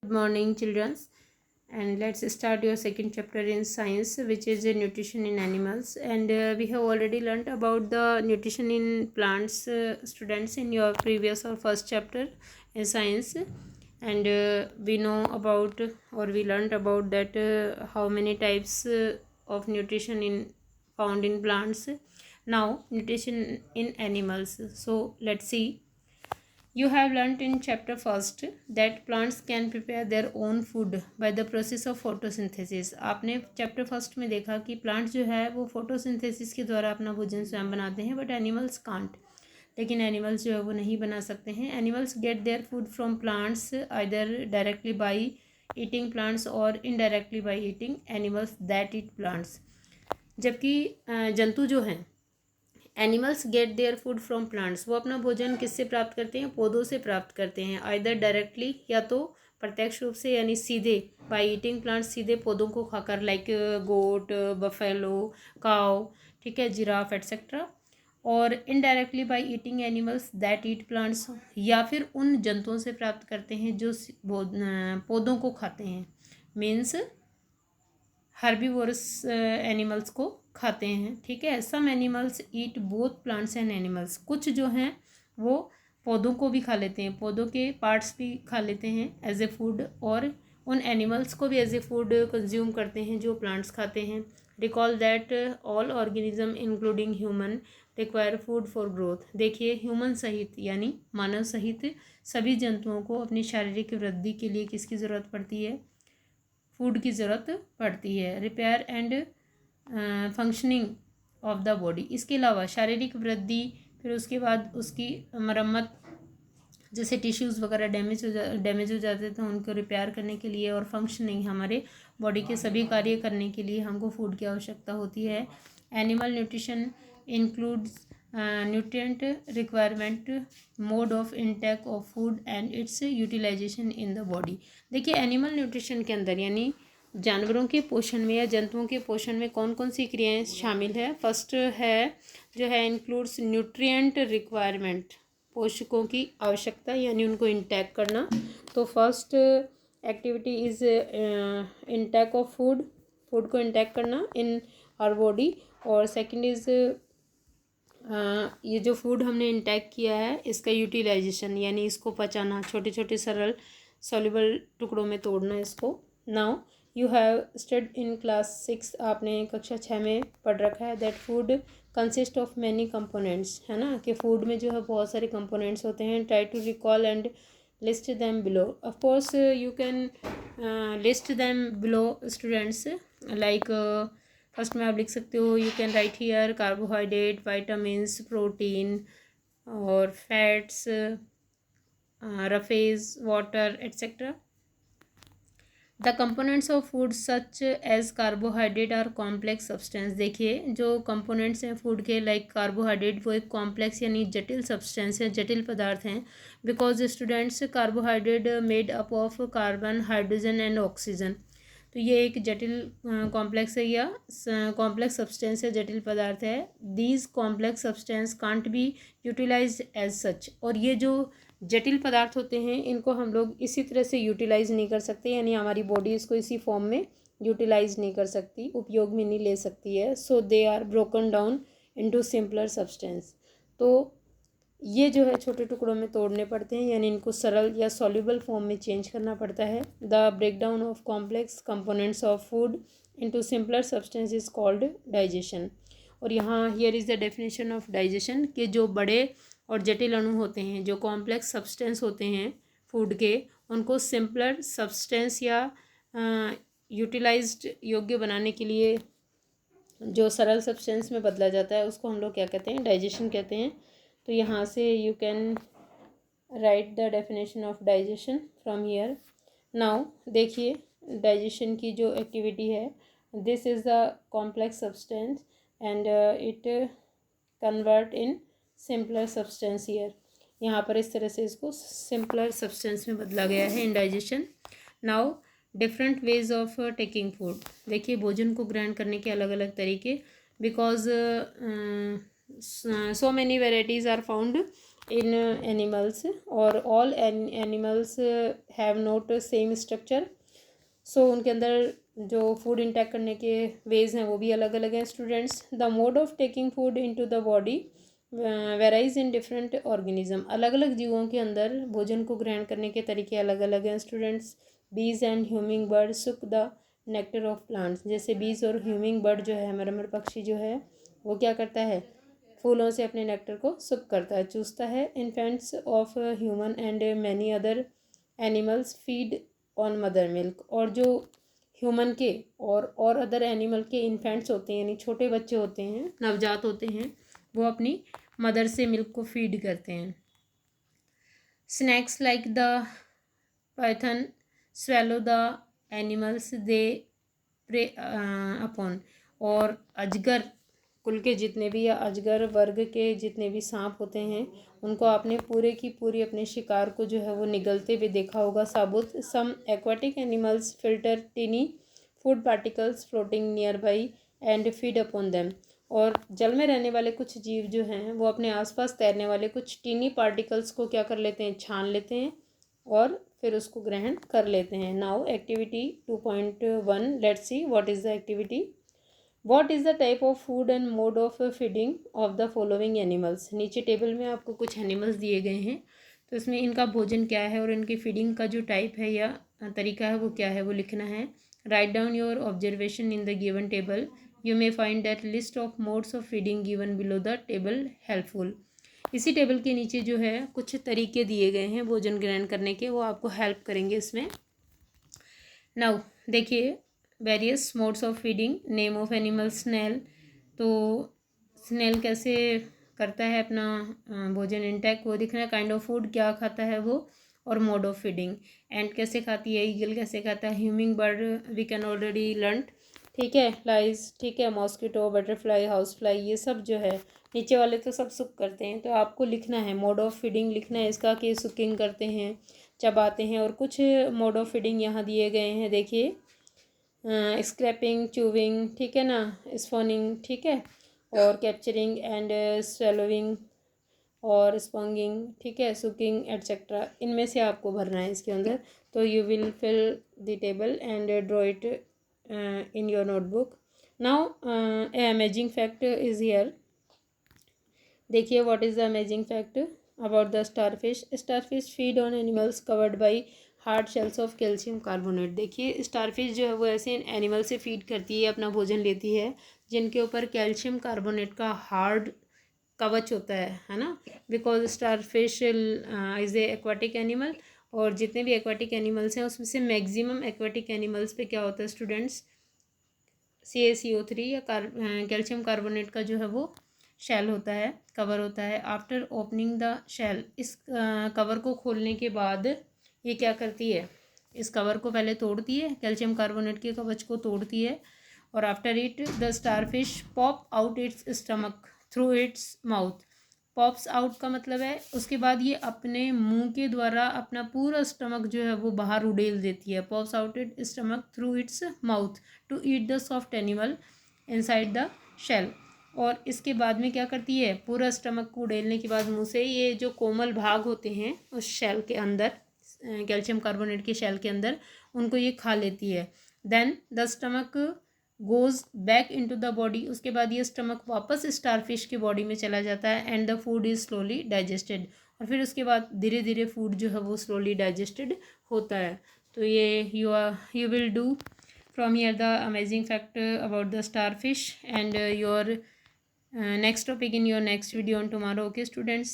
Good morning, children, and let's start your second chapter in science, which is nutrition in animals. And we have already learnt about the nutrition in plants, students, in your previous or first chapter in science. And we know about, or we learnt about that how many types of nutrition in found in plants. Now nutrition in animals. So let's see. You have learnt in chapter first that plants can prepare their own food by the process of photosynthesis. आपने chapter first में देखा कि plants जो है वो photosynthesis के द्वारा अपना भोजन स्वयं बनाते हैं, बट एनिमल्स कांट. लेकिन एनिमल्स जो है वो नहीं बना सकते हैं. Animals get their food from plants either directly by eating plants और indirectly by eating animals that eat plants. जबकि जंतु जो हैं, animals get their food from plants, वो अपना भोजन किससे प्राप्त करते हैं? पौधों से प्राप्त करते हैं. आइदर डायरेक्टली, या तो प्रत्यक्ष रूप से यानी सीधे, बाय ईटिंग प्लांट्स, सीधे पौधों को खाकर, लाइक गोट, बफेलो, काउ, ठीक है, जिराफ एट्सेट्रा. और indirectly by eating animals that eat plants, या फिर उन जंतुओं से प्राप्त करते हैं जो पौधों को खाते हैं. मीन्स हर्बीवोरस एनिमल्स को खाते हैं. ठीक है. Some animals eat both plants and animals, कुछ जो हैं वो पौधों को भी खा लेते हैं, पौधों के पार्ट्स भी खा लेते हैं एज ए फूड, और उन एनिमल्स को भी एज ए फूड कंज्यूम करते हैं जो प्लांट्स खाते हैं. Recall that all organism including human require food for growth. देखिए, ह्यूमन सहित यानी मानव सहित सभी जंतुओं को अपनी शारीरिक वृद्धि के लिए किसकी ज़रूरत पड़ती है? फूड की ज़रूरत पड़ती है. Repair and functioning of the body. इसके अलावा शारीरिक वृद्धि, फिर उसके बाद उसकी मरम्मत, जैसे टिश्यूज़ वगैरह डैमेज हो जाते थे उनको रिपेयर करने के लिए, और फंक्शनिंग, हमारे बॉडी के सभी कार्य करने के लिए हमको फूड की आवश्यकता होती है. Animal nutrition includes nutrient requirement, mode of intake of food and its utilisation in the body. देखिए, एनिमल न्यूट्रिशन के अंदर यानी जानवरों के पोषण में या जंतुओं के पोषण में कौन कौन सी क्रियाएं शामिल है? फर्स्ट है जो है इंक्लूड्स न्यूट्रिएंट रिक्वायरमेंट, पोषकों की आवश्यकता यानी उनको इंटैक करना. तो first activity is intake of food, food को इंटैक करना इन आवर बॉडी. और सेकंड इज़ ये जो फूड हमने इंटैक किया है इसका यूटिलाइजेशन यानी इसको पचाना, छोटे छोटे सरल सॉल्युबल टुकड़ों में तोड़ना इसको. Now you have stud in class 6, आपने कक्षा 6 में पढ़ रखा है that food consist of many components, है ना, कि फूड में जो है बहुत सारे कंपोनेंट्स होते हैं. Try to recall and list them below. Of course you can list them below students. Like first में आप लिख सकते हो, you can write here carbohydrate, vitamins, protein और fats, roughage, water etcetera. The components of food such as carbohydrate are complex substance. देखिए, जो components हैं food के, लाइक कार्बोहाइड्रेट, वो एक कॉम्प्लेक्स यानी जटिल सब्सटेंस है, जटिल पदार्थ हैं. Because students, carbohydrate made up of carbon, hydrogen and oxygen. तो ये एक जटिल कॉम्प्लेक्स है या कॉम्प्लेक्स सब्सटेंस है, जटिल पदार्थ है. These complex substance can't be utilised as such. और ये जो जटिल पदार्थ होते हैं इनको हम लोग इसी तरह से यूटिलाइज नहीं कर सकते, यानी हमारी बॉडी इसको इसी फॉर्म में यूटिलाइज नहीं कर सकती, उपयोग में नहीं ले सकती है. So they are broken down into simpler substance. तो ये जो है छोटे टुकड़ों में तोड़ने पड़ते हैं, यानी इनको सरल या सॉल्युबल फॉर्म में चेंज करना पड़ता है. The breakdown of complex components of food into simpler substance is called digestion. और यहाँ here is the definition of digestion, कि जो बड़े और जटिल अणु होते हैं, जो कॉम्प्लेक्स सब्सटेंस होते हैं फूड के, उनको सिंपलर सब्सटेंस या यूटिलाइज्ड योग्य बनाने के लिए जो सरल सब्सटेंस में बदला जाता है उसको हम लोग क्या कहते हैं? डाइजेशन कहते हैं. तो यहाँ से you can right the definition of digestion from here. Now देखिए, डाइजेशन की जो एक्टिविटी है, this is the complex substance and it convert in simpler substance here. यहाँ पर इस तरह से इसको सिंपलर सब्सटेंस में बदला गया है in digestion. Now different ways of taking food. देखिए, भोजन को ग्रहण करने के अलग अलग तरीके, because so many varieties are found in animals और all animals have not same structure. So उनके अंदर जो फूड इंटेक करने के वेज हैं वो भी अलग अलग हैं students. The mode of taking food into the body varies in different organism. अलग अलग जीवों के अंदर भोजन को ग्रहण करने के तरीके अलग अलग हैं स्टूडेंट्स। बीज एंड ह्यूमिंग बर्ड सुक द नेक्टर ऑफ प्लांट्स। जैसे बीज और ह्यूमिंग बर्ड जो है, मरमर पक्षी जो है, वो क्या करता है, फूलों से अपने नेक्टर को सुक करता है, चूसता है। Infants of human and many other animals feed on mother milk. और जो ह्यूमन के और अदर एनिमल के इन्फेंट्स होते हैं, यानी छोटे बच्चे होते हैं, नवजात होते हैं, वो अपनी मदर से मिल्क को फीड करते हैं। Snakes like the python swallow the animals they prey upon. और अजगर कुल के जितने भी या अजगर वर्ग के जितने भी सांप होते हैं, उनको आपने पूरे की पूरी अपने शिकार को जो है वो निगलते हुए देखा होगा साबुत। Some aquatic animals filter tiny food particles floating nearby and feed upon them. और जल में रहने वाले कुछ जीव जो हैं वो अपने आसपास तैरने वाले कुछ टीनी पार्टिकल्स को क्या कर लेते हैं, छान लेते हैं और फिर उसको ग्रहण कर लेते हैं। Now activity 2.1, let's see what is the activity. What is the type of food and mode of feeding of the following animals. नीचे टेबल में आपको कुछ एनिमल्स दिए गए हैं, तो इसमें इनका भोजन क्या है और इनकी फीडिंग का जो टाइप है या तरीका है वो क्या है वो लिखना है। Write down your observation in the given table. You may find that list of modes of feeding given below the table helpful. इसी टेबल के नीचे जो है कुछ तरीके दिए गए हैं भोजन ग्रहण करने के, वो आपको हेल्प करेंगे इसमें। नाउ देखिए, various modes of feeding, name of animal snail. तो स्नेल कैसे करता है अपना भोजन इंटेक वो दिखना है। काइंड ऑफ फूड क्या खाता है वो, और मोड ऑफ फीडिंग। एंट कैसे खाती है, ईगल कैसे खाता है, hummingbird we can already learn, ठीक है, फ्लाइज, ठीक है, मॉस्किटो, बटरफ्लाई, हाउस फ्लाई, ये सब जो है नीचे वाले तो सब सुक करते हैं। तो आपको लिखना है मोड ऑफ फीडिंग लिखना है इसका कि सुकिंग करते हैं, चबाते हैं। और कुछ मोड ऑफ फीडिंग यहाँ दिए गए हैं, देखिए, स्क्रैपिंग, चूविंग, ठीक है ना, स्पॉनिंग, ठीक है, और कैप्चरिंग एंड स्वेलोइंग और स्पॉन्गिंग, ठीक है, सुकिंग एट्सेट्रा। इनमें से आपको भरना है इसके अंदर। तो you will fill the table and draw it in your notebook. Now a amazing fact is here. देखिए, what is the amazing fact about the starfish. Starfish feed on animals covered by hard shells of calcium carbonate. देखिए, starfish जो है वो ऐसे animal से feed करती है, अपना भोजन लेती है, जिनके ऊपर कैल्शियम कार्बोनेट का हार्ड कवच होता है ना। Because starfish is a aquatic animal, और जितने भी एक्वाटिक एनिमल्स हैं उसमें से मैक्सिमम एक्वाटिक एनिमल्स पे क्या होता है स्टूडेंट्स, CaCO3 या कैल्शियम कार्बोनेट का जो है वो शेल होता है, कवर होता है। आफ्टर ओपनिंग द शेल, इस कवर को खोलने के बाद ये क्या करती है, इस कवर को पहले तोड़ती है, कैल्शियम कार्बोनेट के कवच को तोड़ती है। और after it the starfish pop out it's stomach through its mouth. Pops out का मतलब है उसके बाद ये अपने मुंह के द्वारा अपना पूरा स्टमक जो है वो बाहर उड़ेल देती है। Pops out it stomach through its mouth to eat the soft animal inside the shell. और इसके बाद में क्या करती है, पूरा स्टमक को उड़ेलने के बाद मुंह से ये जो कोमल भाग होते हैं उस शेल के अंदर, कैल्शियम कार्बोनेट के शेल के अंदर, उनको ये खा लेती है। Then the stomach goes back into the body. उसके बाद ये स्टमक वापस स्टारफिश की बॉडी में चला जाता है and the food is slowly digested. और फिर उसके बाद धीरे धीरे फूड जो है वो स्लोली डाइजेस्टेड होता है। तो ये you will do from here the amazing fact about the starfish and your next topic in your next video on tomorrow. Okay students.